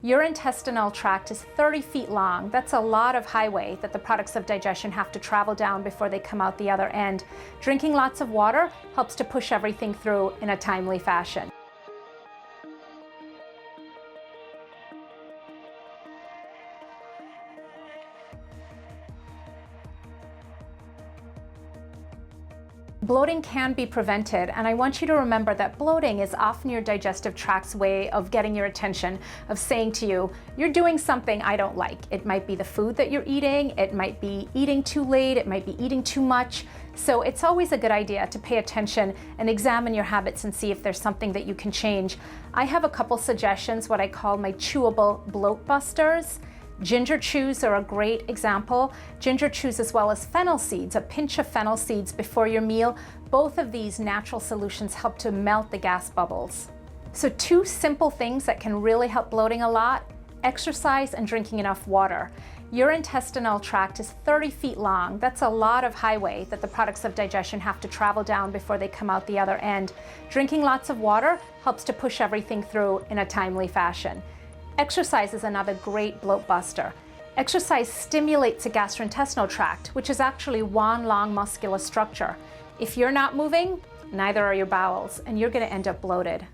Your intestinal tract is 30 feet long. That's a lot of highway that the products of digestion have to travel down before they come out the other end. Drinking lots of water helps to push everything through in a timely fashion. Bloating can be prevented, and I want you to remember that bloating is often your digestive tract's way of getting your attention, of saying to you, you're doing something I don't like. It might be the food that you're eating, it might be eating too late, it might be eating too much. So it's always a good idea to pay attention and examine your habits and see if there's something that you can change. I have a couple suggestions, what I call my chewable bloat busters. Ginger chews are a great example. Ginger chews as well as fennel seeds, a pinch of fennel seeds before your meal. Both of these natural solutions help to melt the gas bubbles. So two simple things that can really help bloating a lot: exercise and drinking enough water. Your intestinal tract is 30 feet long. That's a lot of highway that the products of digestion have to travel down before they come out the other end. Drinking lots of water helps to push everything through in a timely fashion. Exercise is another great bloat buster. Exercise stimulates the gastrointestinal tract, which is actually one long muscular structure. If you're not moving, neither are your bowels, and you're going to end up bloated.